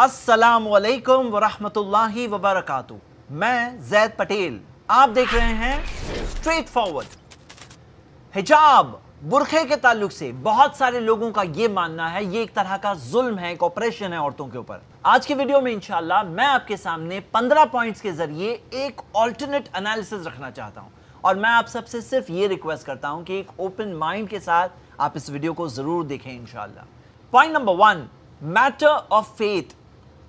अस्सलामुअलैकुम वरहमतुल्लाहि वबरकातुहू। मैं ज़ैद पटेल, आप देख रहे हैं स्ट्रेट फॉरवर्ड। हिजाब बुरखे के ताल्लुक से बहुत सारे लोगों का ये मानना है ये एक तरह का जुल्म है, एक ऑपरेशन है औरतों के ऊपर। आज के वीडियो में इंशाल्लाह मैं आपके सामने 15 पॉइंट्स के जरिए एक ऑल्टरनेट एनालिसिस रखना चाहता हूं और मैं आप सबसे सिर्फ ये रिक्वेस्ट करता हूं कि एक ओपन माइंड के साथ आप इस वीडियो को जरूर देखें इंशाल्लाह। Point number 1, matter of faith.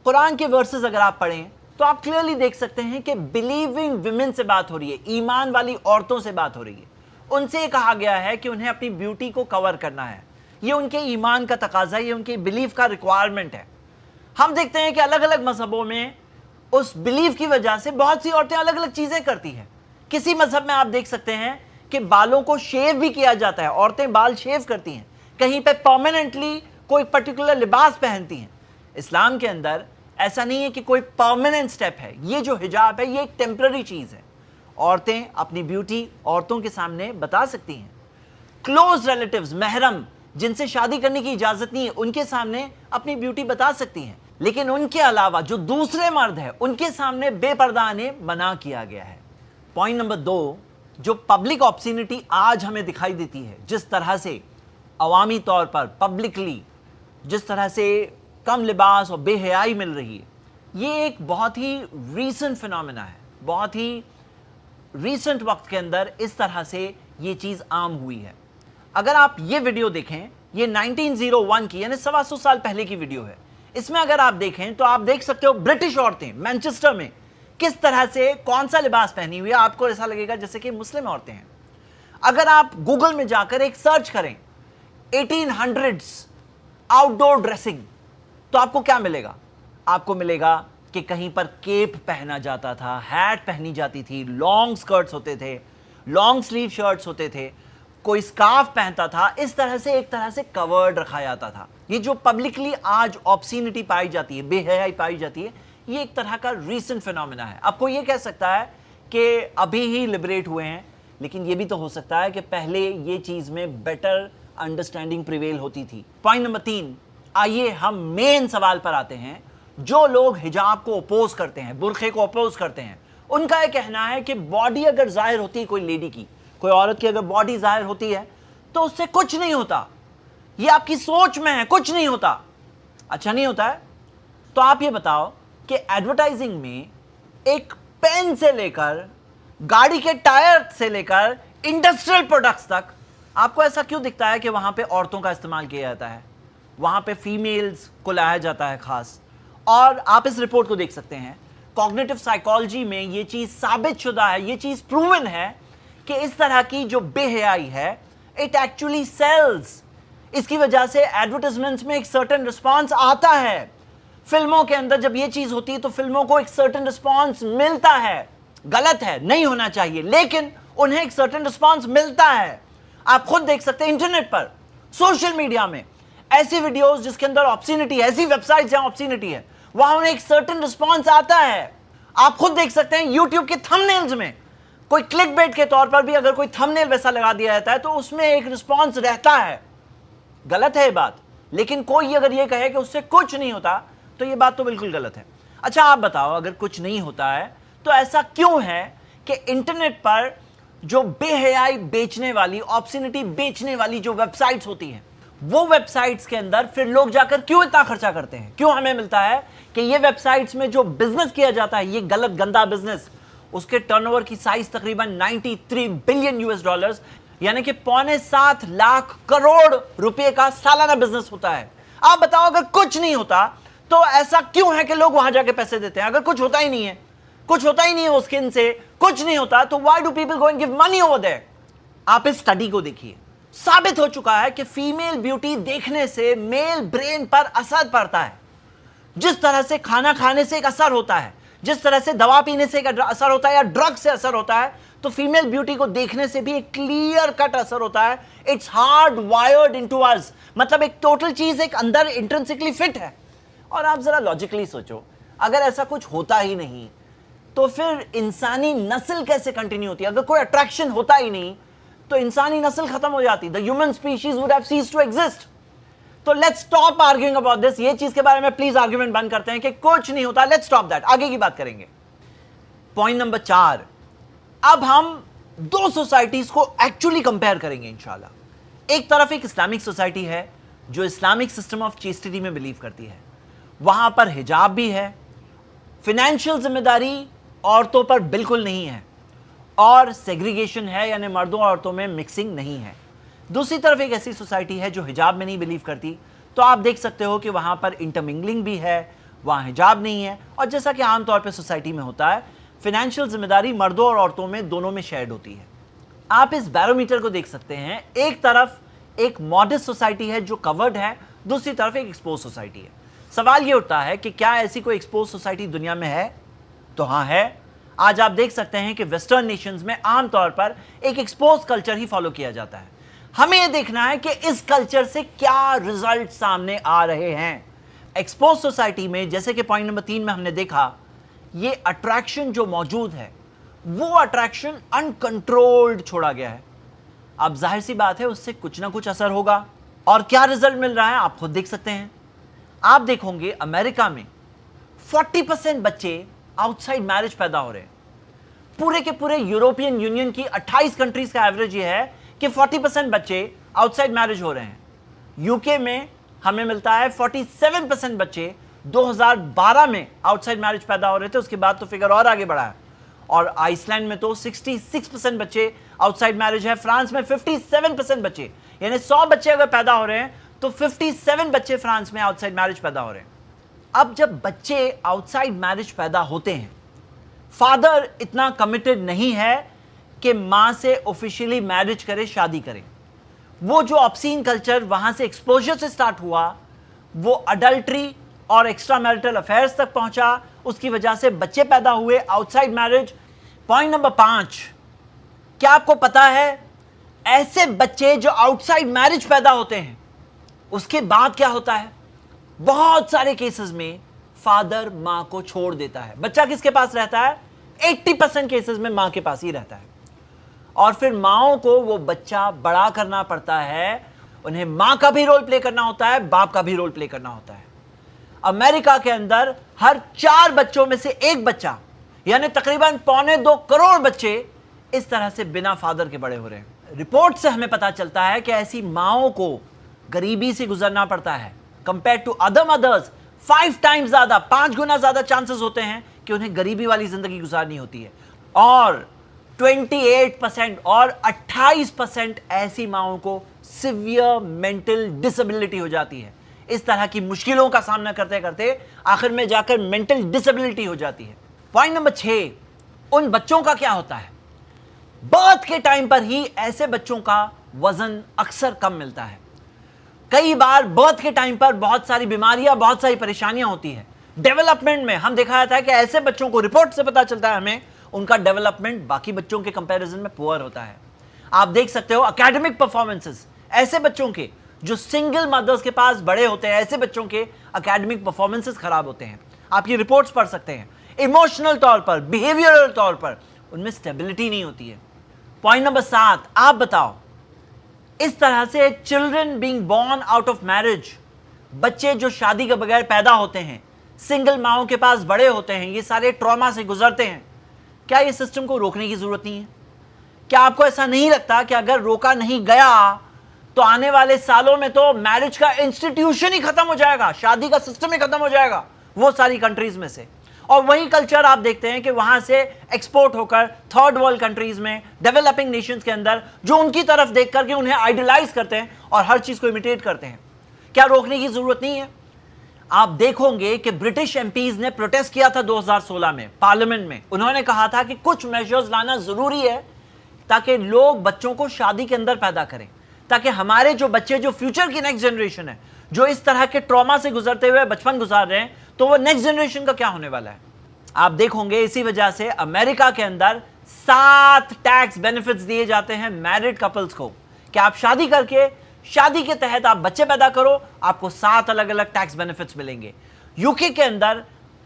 Quran के वर्सेस अगर आप पढ़ें तो आप क्लियरली देख सकते हैं कि बिलीविंग विमेन से बात हो रही है, ईमान वाली औरतों से बात हो रही है। उनसे कहा गया है कि उन्हें अपनी ब्यूटी को कवर करना है, ये उनके ईमान का तकाजा है, ये उनके बिलीफ का रिक्वायरमेंट है। हम देखते हैं कि अलग अलग मजहबों में उस बिलीफ की वजह से बहुत सी औरतें अलग अलग चीजें करती हैं। किसी मजहब में आप देख सकते हैं कि बालों को शेव भी किया जाता है, औरतें बाल शेव करती हैं, कहीं पे परमानेंटली कोई पर्टिकुलर लिबास पहनती हैं। इस्लाम के अंदर ऐसा नहीं है कि कोई परमानेंट स्टेप है, ये जो हिजाब है ये एक टेम्पररी चीज है। औरतें अपनी ब्यूटी औरतों के सामने बता सकती हैं। क्लोज रिलेटिव्स, महरम जिनसे शादी करने की इजाजत नहीं है, उनके सामने अपनी ब्यूटी बता सकती हैं, लेकिन उनके अलावा जो दूसरे मर्द है उनके सामने बेपर्दा आने मना किया गया है। पॉइंट नंबर 2, जो पब्लिक ऑब्स्सिनिटी आज हमें दिखाई देती है, जिस तरह से अवामी तौर पर पब्लिकली जिस तरह से कम लिबास और बेहयाई मिल रही है, ये एक बहुत ही रीसेंट फिनोमेना है। बहुत ही रीसेंट वक्त के अंदर इस तरह से ये चीज़ आम हुई है। अगर आप ये वीडियो देखें, ये 1901 की यानी 125 साल पहले की वीडियो है। इसमें अगर आप देखें तो आप देख सकते हो ब्रिटिश औरतें मैनचेस्टर में किस तरह से कौन सा लिबास पहनी हुई है। आपको ऐसा लगेगा जैसे कि मुस्लिम औरतें हैं। अगर आप गूगल में जाकर एक सर्च करें 1800s आउटडोर ड्रेसिंग, तो आपको क्या मिलेगा? आपको मिलेगा कि कहीं पर केप पहना जाता था, हैट पहनी जाती थी, लॉन्ग स्कर्ट्स होते थे, लॉन्ग स्लीव शर्ट्स होते थे, कोई स्कार्फ पहनता था। इस तरह से एक तरह से कवर्ड रखा जाता था। ये जो पब्लिकली आज ऑब्स्सिनिटी पाई जाती है, बेहयाई पाई जाती है, ये एक तरह का रीसेंट फिनोमेना है। आपको ये कह सकता है कि अभी ही लिबरेट हुए हैं, लेकिन ये भी तो हो सकता है कि पहले ये चीज़ में बेटर अंडरस्टैंडिंग प्रिवेल होती थी। पॉइंट नंबर 3, आइए हम मेन सवाल पर आते हैं। जो लोग हिजाब को अपोज करते हैं, बुरखे को अपोज करते हैं, उनका यह कहना है कि बॉडी अगर जाहिर होती है कोई लेडी की, कोई औरत की अगर बॉडी जाहिर होती है तो उससे कुछ नहीं होता, ये आपकी सोच में है, कुछ नहीं होता। अच्छा नहीं होता है? तो आप ये बताओ कि एडवर्टाइजिंग में एक पेन से लेकर गाड़ी के टायर से लेकर इंडस्ट्रियल प्रोडक्ट्स तक आपको ऐसा क्यों दिखता है कि वहां पे औरतों का इस्तेमाल किया जाता है, वहां पे फीमेल्स को लाया जाता है खास? और आप इस रिपोर्ट को देख सकते हैं, कॉग्निटिव साइकोलॉजी में ये चीज साबित शुदा है, ये चीज प्रूवन है कि इस तरह की जो बेहयाई है इट एक्चुअली सेल्स। इसकी वजह से एडवर्टाइजमेंट्स में एक सर्टेन रिस्पांस आता है। फिल्मों के अंदर जब ये चीज होती है तो फिल्मों को एक सर्टेन रिस्पांस मिलता है। गलत है, नहीं होना चाहिए, लेकिन उन्हें एक सर्टेन रिस्पांस मिलता है। आप खुद देख सकते हैं इंटरनेट पर, सोशल मीडिया में ऐसी वीडियोस जिसके अंदर ऑब्स्सिनिटी है, ऐसी वेबसाइट्स जहां ऑब्स्सिनिटी है, वहां उन्हें एक सर्टेन रिस्पांस आता है। आप खुद देख सकते हैं यूट्यूब के थंबनेल्स में कोई क्लिकबेट के तौर पर भी अगर कोई थंबनेल वैसा लगा दिया जाता है तो उसमें एक रिस्पांस रहता है। गलत है ये बात, लेकिन कोई अगर ये कहे कि उससे कुछ नहीं होता तो ये बात तो बिल्कुल गलत है। अच्छा आप बताओ, अगर कुछ नहीं होता है तो ऐसा क्यों है कि इंटरनेट पर जो बेहयाई बेचने वाली, ऑब्स्सिनिटी बेचने वाली जो वेबसाइट्स होती हैं, वो वेबसाइट्स के अंदर फिर लोग जाकर क्यों इतना खर्चा करते हैं? क्यों हमें मिलता है कि ये वेबसाइट्स में जो बिजनेस किया जाता है, ये गलत गंदा बिजनेस, उसके टर्नओवर की साइज तकरीबन 93 बिलियन यूएस डॉलर्स यानी कि 6.25 लाख करोड़ रुपए का सालाना बिजनेस होता है। आप बताओ, अगर कुछ नहीं होता तो ऐसा क्यों है कि लोग वहां जाके पैसे देते हैं? अगर कुछ होता ही नहीं है, कुछ होता ही नहीं है वो स्किन से, कुछ नहीं होता, तो why do people go and give money over there? आप इस स्टडी को देखिए, साबित हो चुका है कि फीमेल ब्यूटी देखने से मेल ब्रेन पर असर पड़ता है। जिस तरह से खाना खाने से एक असर होता है, जिस तरह से दवा पीने से एक असर होता है या ड्रग से असर होता है, तो फीमेल ब्यूटी को देखने से भी एक क्लियर कट असर होता है। इट्स हार्ड वायर्ड इनटू अस, मतलब एक टोटल चीज एक अंदर इंट्रिंसिकली फिट है। और आप जरा लॉजिकली सोचो, अगर ऐसा कुछ होता ही नहीं तो फिर इंसानी नस्ल कैसे कंटिन्यू होती है? अगर कोई अट्रैक्शन होता ही नहीं तो इंसानी नस्ल खत्म हो जाती, the human species would have ceased to exist. तो let's stop arguing about this. ये चीज के बारे में प्लीज आर्ग्यूमेंट बंद करते हैं कि कुछ नहीं होता, लेट्स स्टॉप दैट, आगे की बात करेंगे। पॉइंट नंबर 4, अब हम दो सोसाइटीज को एक्चुअली कंपेयर करेंगे इंशाल्लाह। एक तरफ एक इस्लामिक सोसाइटी है जो इस्लामिक सिस्टम ऑफ चेस्टिटी में बिलीव करती है, वहां पर हिजाब भी है, फाइनेंशियल जिम्मेदारी औरतों पर बिल्कुल नहीं है, और सेग्रीगेशन है, यानी मर्दों और औरतों में मिक्सिंग नहीं है। दूसरी तरफ एक ऐसी सोसाइटी है जो हिजाब में नहीं बिलीव करती, तो आप देख सकते हो कि वहां पर इंटरमिंगलिंग भी है, वहां हिजाब नहीं है, और जैसा कि आमतौर पर सोसाइटी में होता है, फाइनेंशियल जिम्मेदारी मर्दों और औरतों में दोनों में शेयर्ड होती है। आप इस बैरोमीटर को देख सकते हैं, एक तरफ एक मॉडेस्ट सोसाइटी है जो कवर्ड है, दूसरी तरफ एक एक्सपोज सोसाइटी है। सवाल ये उठता है कि क्या ऐसी कोई एक्सपोज सोसाइटी दुनिया में है? तो हाँ है। आज आप देख सकते हैं कि वेस्टर्न नेशंस में आमतौर पर एक एक्सपोज कल्चर ही फॉलो किया जाता है। हमें यह देखना है कि इस कल्चर से क्या रिजल्ट सामने आ रहे हैं। एक्सपोज सोसाइटी में, जैसे कि पॉइंट नंबर 3 में हमने देखा, ये अट्रैक्शन जो मौजूद है वो अट्रैक्शन अनकंट्रोल्ड छोड़ा गया है। अब जाहिर सी बात है उससे कुछ ना कुछ असर होगा, और क्या रिजल्ट मिल रहा है आप खुद देख सकते हैं। आप देखोगे अमेरिका में 40% बच्चे आउटसाइड मैरिज पैदा हो रहे हैं। पूरे के पूरे यूरोपियन यूनियन की 28 कंट्रीज का एवरेज ये है कि 40% बच्चे आउटसाइड मैरिज हो रहे हैं। यूके में हमें मिलता है 47% बच्चे 2012 में आउटसाइड मैरिज पैदा हो रहे थे, उसके बाद तो फिगर और आगे बढ़ा है। और आइसलैंड में तो 66% बच्चे आउटसाइड मैरिज है। फ्रांस में 57% बच्चे, यानी 100 बच्चे अगर पैदा हो रहे हैं तो 57 बच्चे फ्रांस में आउटसाइड मैरिज पैदा हो रहे हैं। अब जब बच्चे आउटसाइड मैरिज पैदा होते हैं, फादर इतना कमिटेड नहीं है कि मां से ऑफिशियली मैरिज करे, शादी करे। वो जो ऑब्सीन कल्चर वहां से एक्सपोजर से स्टार्ट हुआ, वो अडल्ट्री और एक्स्ट्रा मैरिटल अफेयर्स तक पहुंचा, उसकी वजह से बच्चे पैदा हुए, आउटसाइड मैरिज। पॉइंट नंबर 5, क्या आपको पता है ऐसे बच्चे जो आउटसाइड मैरिज पैदा होते हैं उसके बाद क्या होता है? बहुत सारे केसेस में फादर मां को छोड़ देता है। बच्चा किसके पास रहता है? 80% केसेस में मां के पास ही रहता है, और फिर माओं को वो बच्चा बड़ा करना पड़ता है। उन्हें मां का भी रोल प्ले करना होता है, बाप का भी रोल प्ले करना होता है। अमेरिका के अंदर हर 4 बच्चों में से एक बच्चा, यानी तकरीबन 2.25 करोड़ बच्चे इस तरह से बिना फादर के बड़े हो रहे हैं। रिपोर्ट से हमें पता चलता है कि ऐसी माओं को गरीबी से गुजरना पड़ता है compare to other mothers. 5 times ज्यादा, 5 गुना ज्यादा चांसेस होते हैं कि उन्हें गरीबी वाली जिंदगी गुजारनी होती है। और 28% और 28% ऐसी माओं को सिवियर मेंटल डिसेबिलिटी हो जाती है। इस तरह की मुश्किलों का सामना करते करते आखिर में जाकर मेंटल डिसेबिलिटी हो जाती है। पॉइंट नंबर 6, उन बच्चों का क्या होता है? बर्थ के टाइम पर ही ऐसे बच्चों का वजन अक्सर कम मिलता है। कई बार बर्थ के टाइम पर बहुत सारी बीमारियां, बहुत सारी परेशानियां होती है। डेवलपमेंट में हम देखा जाता है कि ऐसे बच्चों को, रिपोर्ट से पता चलता है हमें, उनका डेवलपमेंट बाकी बच्चों के कंपैरिजन में पुअर होता है। आप देख सकते हो एकेडमिक परफॉर्मेंसेस, ऐसे बच्चों के जो सिंगल मदर्स के पास बड़े होते हैं, ऐसे बच्चों के एकेडमिक परफॉर्मेंसेस खराब होते हैं। आप ये रिपोर्ट्स पढ़ सकते हैं। इमोशनल तौर पर, बिहेवियरल तौर पर उनमें स्टेबिलिटी नहीं होती है। पॉइंट नंबर 7, आप बताओ, इस तरह से children being born out of marriage, बच्चे जो शादी के बगैर पैदा होते हैं, सिंगल माओं के पास बड़े होते हैं, ये सारे ट्रॉमा से गुजरते हैं। क्या ये सिस्टम को रोकने की जरूरत नहीं है? क्या आपको ऐसा नहीं लगता कि अगर रोका नहीं गया तो आने वाले सालों में तो मैरिज का इंस्टीट्यूशन ही खत्म हो जाएगा, शादी का सिस्टम ही खत्म हो जाएगा वो सारी कंट्रीज में से। और वही कल्चर आप देखते हैं कि वहां से एक्सपोर्ट होकर थर्ड वर्ल्ड कंट्रीज में, डेवलपिंग नेशंस के अंदर, जो उनकी तरफ देख करके उन्हें आइडलाइज करते हैं और हर चीज को इमिटेट करते हैं। क्या रोकने की जरूरत नहीं है? आप देखोगे कि ब्रिटिश एमपीज ने प्रोटेस्ट किया था 2016 में पार्लियामेंट में। उन्होंने कहा था कि कुछ मेजर्स लाना जरूरी है ताकि लोग बच्चों को शादी के अंदर पैदा करें, ताकि हमारे जो बच्चे, जो फ्यूचर की नेक्स्ट जनरेशन है, जो इस तरह के ट्रॉमा से गुजरते हुए बचपन गुजार रहे हैं, तो वो नेक्स्ट जनरेशन का क्या होने वाला है। आप देखोगे इसी वजह से अमेरिका के अंदर 7 टैक्स बेनिफिट्स दिए जाते हैं मैरिड कपल्स को, कि आप शादी करके, शादी के तहत आप बच्चे पैदा करो, आपको 7 अलग अलग टैक्स बेनिफिट्स मिलेंगे। यूके के अंदर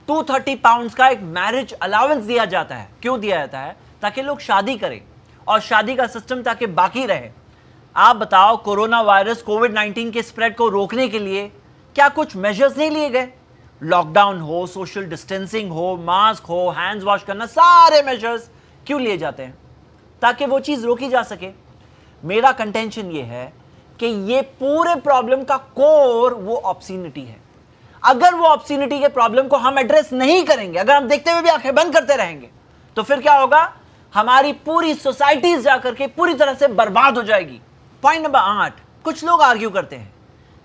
230 पाउंड्स का एक मैरिज अलाउंस दिया जाता है। क्यों दिया जाता है? ताकि लोग शादी करें और शादी का सिस्टम ताकि बाकी रहे। آپ بتاؤ کورونا وائرس کووڈ-19 کے اسپریڈ کو روکنے کے لیے کیا کچھ میجرز نہیں لیے گئے؟ لاک ڈاؤن ہو، سوشل ڈسٹینسنگ ہو، ماسک ہو، ہینڈز واش کرنا، سارے میجرز کیوں لیے جاتے ہیں؟ تاکہ وہ چیز روکی جا سکے۔ میرا کنٹینشن یہ ہے کہ یہ پورے پرابلم کا کور وہ آبسینٹی ہے۔ اگر وہ آبسینٹی کے پرابلم کو ہم ایڈریس نہیں کریں گے، اگر ہم دیکھتے ہوئے بھی آنکھیں بند کرتے رہیں گے، تو پھر کیا ہوگا؟ ہماری پوری سوسائٹیز جا کر کے پوری طرح سے برباد ہو جائے گی۔ پوائنٹ نمبر 8، کچھ لوگ آرگیو کرتے ہیں،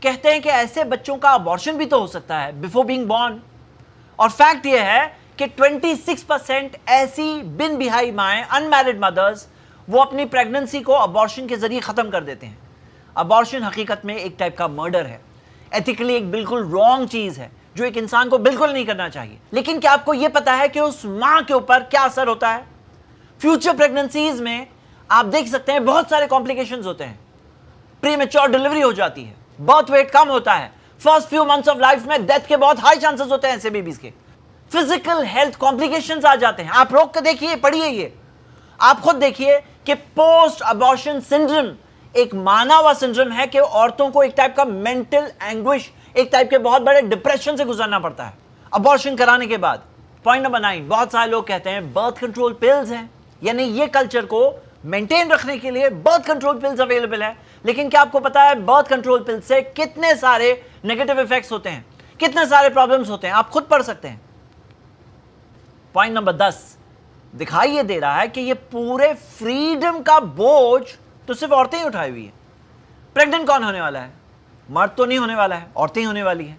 کہتے ہیں کہ ایسے بچوں کا ابارشن بھی تو ہو سکتا ہے بیفور بینگ بورن، اور فیکٹ یہ ہے کہ 26% ایسی بن بہائی مائیں، انمیرڈ مدرز، وہ اپنی پریگننسی کو ابارشن کے ذریعے ختم کر دیتے ہیں۔ ابارشن حقیقت میں ایک ٹائپ کا مرڈر ہے، ایتھیکلی ایک بالکل رانگ چیز ہے جو ایک انسان کو بالکل نہیں کرنا چاہیے۔ لیکن کیا آپ کو یہ پتا ہے کہ اس ماں کے اوپر کیا اثر ہوتا ہے؟ فیوچر پریگننسیز میں آپ دیکھ سکتے ہیں بہت سارے کمپلیکیشنز ہوتے ہیں، پری میچور ڈیلیوری ہو جاتی ہے، برتھ ویٹ کم ہوتا ہے، first few months of life میں ڈیتھ کے بہت ہائی چانسز ہوتے ہیں ایسے بیبیز کے، فزیکل ہیلتھ کمپلیکیشنز آ جاتے ہیں۔ آپ روک کے دیکھیے، پڑھیے، یہ آپ خود دیکھیے کہ پوسٹ ابارشن سنڈروم ایک مانا ہوا سنڈروم ہے کہ عورتوں کو ایک ٹائپ کا مینٹل اینگوش، ایک ٹائپ کے بہت بڑے ڈپریشن سے گزرنا پڑتا ہے ابارشن کرانے کے بعد۔ پوائنٹ نمبر 9، بہت سارے لوگ کہتے ہیں برتھ کنٹرول پلز ہیں، یعنی یہ کلچر کو مینٹین رکھنے کے لیے برتھ کنٹرول پلز اویلیبل ہے۔ لیکن کیا آپ کو پتا ہے برتھ کنٹرول پلز سے کتنے سارے نیگیٹو ایفیکٹس ہوتے ہیں، کتنے سارے پرابلمز ہوتے ہیں؟ آپ خود پڑھ سکتے ہیں۔ پوائنٹ نمبر 10 دکھائی یہ دے رہا ہے کہ یہ پورے فریڈم کا بوجھ تو صرف عورتیں ہی اٹھائی ہوئی ہیں۔ پریگننٹ کون ہونے والا ہے؟ مرد تو نہیں ہونے والا ہے، عورتیں ہی ہونے والی ہیں۔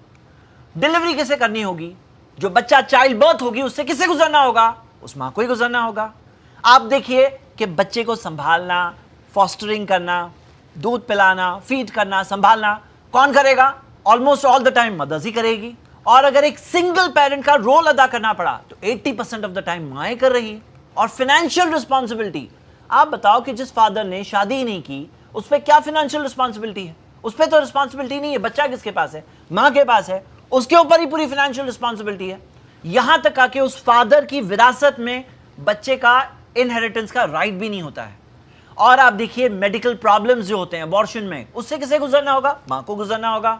ڈیلیوری کیسے کرنی ہوگی؟ جو بچہ چائلڈ برتھ ہوگی اس سے کسے گزرنا ہوگا؟ اس ماں کو ہی گزرنا ہوگا۔ آپ دیکھیے کہ بچے کو سنبھالنا، فاسٹرنگ کرنا، دودھ پلانا، فیڈ کرنا، سنبھالنا کون کرے گا؟ Almost all the time mothers ہی کرے گی، اور اگر ایک سنگل پیرنٹ کا رول ادا کرنا پڑا تو 80% آف دا ٹائم مائیں کر رہی ہیں۔ اور فائنینشیل رسپانسبلٹی، آپ بتاؤ کہ جس فادر نے شادی ہی نہیں کی اس پہ کیا فائنینشیل رسپانسبلٹی ہے؟ اس پہ تو رسپانسبلٹی نہیں ہے، بچہ کس کے پاس ہے؟ ماں کے پاس ہے، اس کے اوپر ہی پوری فائنینشیل رسپانسبلٹی ہے۔ یہاں تک کہ اس فادر کی وراثت میں بچے کا انہیریٹنس کا رائٹ بھی نہیں ہوتا ہے۔ اور آپ دیکھیے میڈیکل پرابلمز جو ہوتے ہیں ابارشن میں، اس سے کسے گزرنا ہوگا؟ ماں کو گزرنا ہوگا۔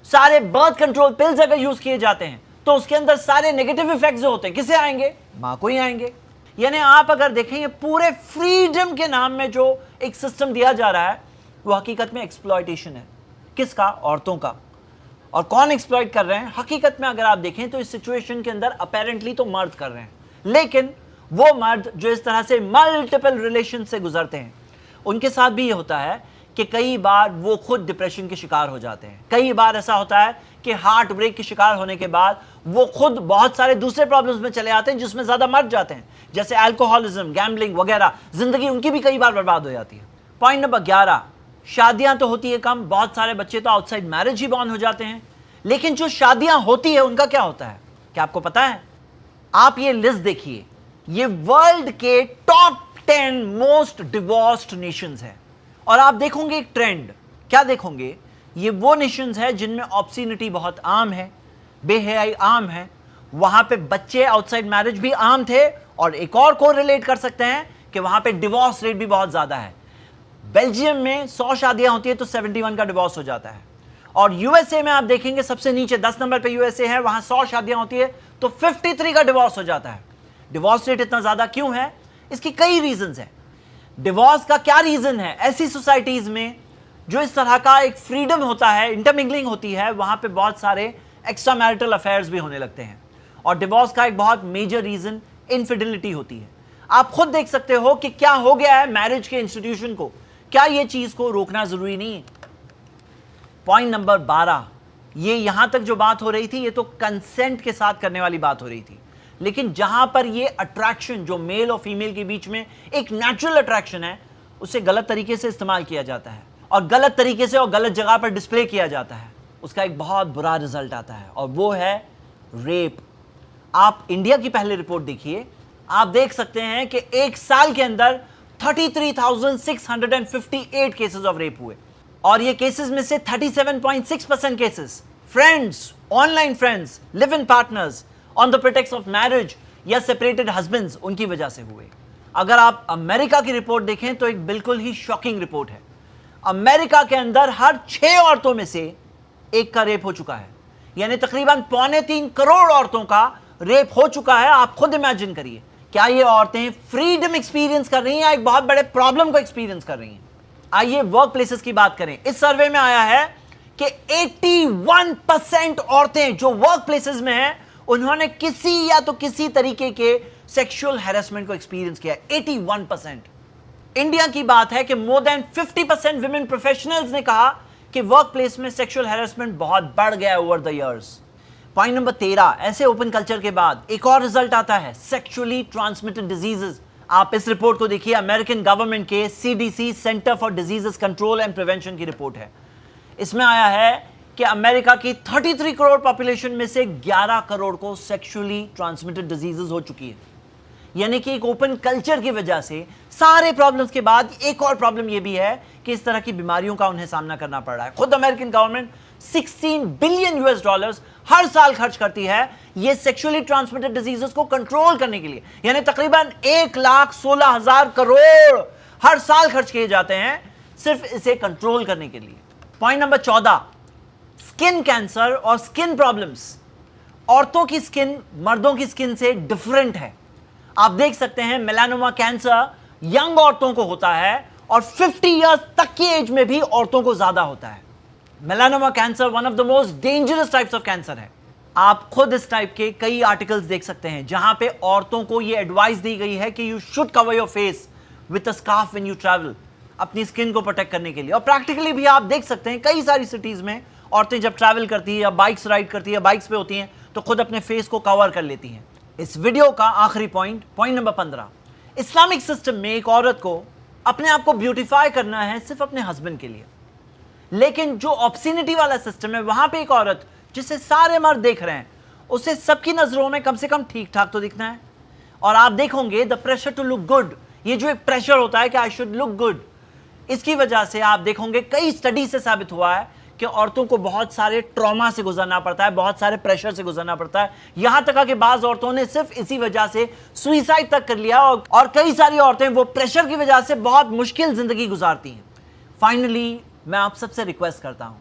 سارے برتھ کنٹرول پلز اگر یوز کیے جاتے ہیں تو اس کے اندر سارے نیگیٹو ایفیکٹس جو ہوتے ہیں کسے آئیں گے؟ ماں کو ہی آئیں گے۔ یعنی آپ اگر دیکھیں یہ پورے فریڈم کے نام میں جو ایک سسٹم دیا جا رہا ہے وہ حقیقت میں ایکسپلائٹیشن ہے۔ کس کا؟ عورتوں کا۔ اور کون ایکسپلائٹ کر رہے ہیں؟ حقیقت میں اگر آپ دیکھیں تو اس سچویشن کے اندر اپیرنٹلی تو مرد کر رہے ہیں، لیکن وہ مرد جو اس طرح سے ملٹیپل ریلیشن سے گزرتے ہیں ان کے ساتھ بھی یہ ہوتا ہے کہ کئی بار وہ خود ڈپریشن کے شکار ہو جاتے ہیں۔ کئی بار ایسا ہوتا ہے کہ ہارٹ بریک کے شکار ہونے کے بعد وہ خود بہت سارے دوسرے پرابلمز میں چلے آتے ہیں جس میں زیادہ مر جاتے ہیں، جیسے الکوہولزم، گیمبلنگ وغیرہ۔ زندگی ان کی بھی کئی بار برباد ہو جاتی ہے۔ پوائنٹ نمبر 11، شادیاں تو ہوتی ہے کم، بہت سارے بچے تو آؤٹ سائڈ میرج ہی بورن ہو جاتے ہیں، لیکن جو شادیاں ہوتی ہیں ان کا کیا ہوتا ہے؟ کیا آپ کو پتا ہے؟ آپ یہ لسٹ دیکھیے، یہ ورلڈ کے ٹاپ 10 موسٹ ڈیورسڈ نیشنز ہیں، اور آپ دیکھوں گے ایک ٹرینڈ، کیا دیکھوں گے؟ یہ وہ نیشنز ہیں جن میں آبسینٹی بہت عام ہے، بے حیائی عام ہے، وہاں پہ بچے آؤٹ سائڈ میرج بھی عام تھے، اور ایک اور کو ریلیٹ کر سکتے ہیں کہ وہاں پہ ڈیورس ریٹ بھی بہت زیادہ ہے۔ بیلجیم میں 100 شادیاں ہوتی ہیں تو 71 کا ڈیورس ہو جاتا ہے، اور یو ایس اے میں آپ دیکھیں گے سب سے نیچے 10 نمبر پہ یو ایس اے ہے، وہاں 100 شادیاں ہوتی ہے تو 53 کا ڈیورس ہو جاتا ہے۔ ڈیورس ریٹ اتنا زیادہ کیوں ہے؟ اس کی کئی ریزنز ہیں۔ ڈیورس کا کیا ریزن ہے؟ ایسی سوسائٹیز میں جو اس طرح کا ایک فریڈم ہوتا ہے، انٹرمنگلنگ ہوتی ہے، وہاں پہ بہت سارے ایکسٹرا میرٹل افیئرز بھی ہونے لگتے ہیں، اور ڈیورس کا ایک بہت میجر ریزن انفیڈیلٹی ہوتی ہے۔ آپ خود دیکھ سکتے ہو کہ کیا ہو گیا ہے میرج کے انسٹیٹیوشن کو، کیا یہ چیز کو روکنا ضروری نہیں ہے؟ پوائنٹ نمبر 12، یہ یہاں تک جو بات ہو رہی تھی یہ تو کنسنٹ کے ساتھ کرنے والی بات ہو رہی تھی، لیکن جہاں پر یہ اٹریکشن جو میل اور فیمیل کے بیچ میں ایک نیچرل اٹریکشن ہے اسے غلط طریقے سے استعمال کیا جاتا ہے، اور غلط طریقے سے اور غلط جگہ پر ڈسپلے کیا جاتا ہے، اس کا ایک بہت برا رزلٹ آتا ہے، اور وہ ہے ریپ۔ آپ انڈیا کی پہلے رپورٹ دیکھیے، آپ دیکھ سکتے ہیں کہ ایک سال کے اندر 33,658 کیسز آف ریپ ہوئے، اور یہ کیسز میں سے 37.6% cases friends, online friends, live in partners on the pretext of marriage یا سیپریٹڈ ہسبینڈز ان کی وجہ سے ہوئے۔ اگر آپ امریکہ کی رپورٹ دیکھیں تو ایک بالکل ہی شاکنگ رپورٹ ہے۔ अमेरिका के अंदर हर 6 औरतों में से एक का रेप हो चुका है, यानी तकरीबन 3.25 करोड़ औरतों का रेप हो चुका है। आप खुद इमेजिन करिए, क्या ये औरतें फ्रीडम एक्सपीरियंस कर रही हैं या एक बहुत बड़े प्रॉब्लम को एक्सपीरियंस कर रही हैं? आइए वर्क प्लेसेस की बात करें। इस सर्वे में आया है कि 81% औरतें जो वर्क प्लेसेस में हैं उन्होंने किसी या तो किसी तरीके के सेक्सुअल हैरेसमेंट को एक्सपीरियंस किया है। 81%। इंडिया की बात है कि मोर देन 50% विमेन प्रोफेशनल्स ने कहा कि वर्क प्लेस में सेक्सुअल हैरेसमेंट बहुत बढ़ गया है over the years. Point number 13, ऐसे ओपन कल्चर के बाद एक और रिजल्ट आता है, सेक्सुअली ट्रांसमिटेड डिजीजेस। आप इस रिपोर्ट को देखिए, अमेरिकन गवर्नमेंट के CDC centre for diseases control and prevention की रिपोर्ट है। इसमें आया है कि अमेरिका की 33 करोड़ पॉपुलेशन में से 11 करोड़ को सेक्सुअली ट्रांसमिटेड डिजीजेस हो चुकी है। यानी कि एक ओपन कल्चर की वजह से सारे प्रॉब्लम्स के बाद एक और प्रॉब्लम यह भी है कि इस तरह की बीमारियों का उन्हें सामना करना पड़ रहा है। खुद अमेरिकन गवर्नमेंट 16 बिलियन $US हर साल खर्च करती है ये सेक्सुअली ट्रांसमिटेड डिजीजेस को कंट्रोल करने के लिए, यानी तकरीबन 1,16,000 करोड़ हर साल खर्च किए जाते हैं सिर्फ इसे कंट्रोल करने के लिए। पॉइंट नंबर 14, स्किन कैंसर और स्किन प्रॉब्लम्स। औरतों की स्किन मर्दों की स्किन से डिफरेंट है। आप देख सकते हैं मेलानोमा कैंसर यंग औरतों को होता है और 50 इयर्स तक की एज में भी औरतों को ज्यादा होता है। Melanoma cancer one of the most dangerous types of cancer है। आप खुद इस टाइप के कई आर्टिकल्स देख सकते हैं जहां पे औरतों को यह एडवाइस दी गई है कि you should cover your face with a scarf when you travel, अपनी स्किन को प्रोटेक्ट करने के लिए। और प्रैक्टिकली भी आप देख सकते हैं कई सारी सिटीज में औरतें जब ट्रैवल करती है या बाइक्स राइड करती है, बाइक्स पे होती हैं, तो खुद अपने फेस को कवर कर लेती हैं। इस वीडियो का आखिरी पॉइंट नंबर 15, इस्लामिक सिस्टम में एक औरत को अपने आप को ब्यूटिफाई करना है सिर्फ अपने हस्बैंड के लिए, लेकिन जो ऑब्सिनिटी वाला सिस्टम है वहां पे एक औरत जिसे सारे मर्द देख रहे हैं उसे सबकी नजरों में कम से कम ठीक ठाक तो दिखना है। और आप देखोगे the pressure to look good, ये जो एक प्रेशर होता है कि आई शुड लुक गुड, इसकी वजह से आप देखोगे कई स्टडी से साबित हुआ है कि औरतों को बहुत सारे ट्रॉमा से गुजरना पड़ता है, बहुत सारे प्रेशर से गुजरना पड़ता है। यहां तक कि बाज औरतों ने सिर्फ इसी वजह से सुइसाइड तक कर लिया और कई सारी औरतें वो प्रेशर की वजह से बहुत मुश्किल जिंदगी गुजारती हैं। फाइनली मैं आप सबसे रिक्वेस्ट करता हूं,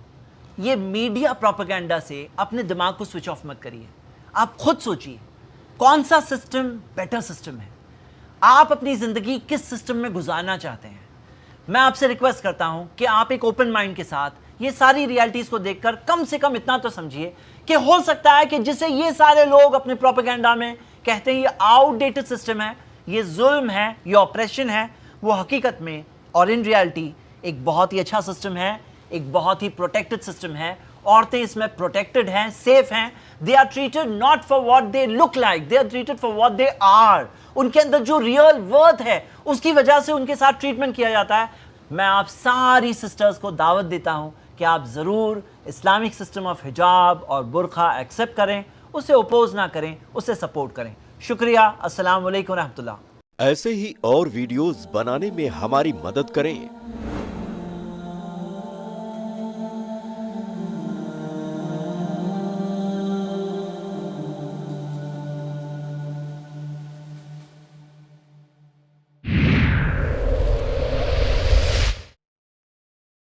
ये मीडिया प्रोपेगेंडा से अपने दिमाग को स्विच ऑफ मत करिए। आप खुद सोचिए कौन सा सिस्टम बेटर सिस्टम है, आप अपनी जिंदगी किस सिस्टम में गुजारना चाहते हैं। मैं आपसे रिक्वेस्ट करता हूं कि आप एक ओपन माइंड के साथ ये सारी रियलिटीज को देखकर कम से कम इतना तो समझिए कि हो सकता है कि जिसे ये सारे लोग अपने प्रोपेगेंडा में कहते हैं ये आउटडेटेड सिस्टम है, ये जुल्म है, ये ऑपरेशन है, वो हकीकत में और इन रियलिटी एक बहुत ही अच्छा सिस्टम है, एक बहुत ही प्रोटेक्टेड सिस्टम है। औरतें इसमें प्रोटेक्टेड हैं, सेफ हैं। They are treated not for what they look like, they are treated for what they are. उनके अंदर जो रियल वर्थ है उसकी वजह से उनके साथ ट्रीटमेंट किया जाता है। मैं आप सारी सिस्टर्स को दावत देता हूं कि आप ज़रूर इस्लामिक सिस्टम ऑफ हिजाब और बुर्का एक्सेप्ट करें, उसे अपोज ना करें, उसे सपोर्ट करें। शुक्रिया। अस्सलाम वालेकुम रहमतुल्लाह। ऐसे ही और वीडियोस बनाने में हमारी मदद करें।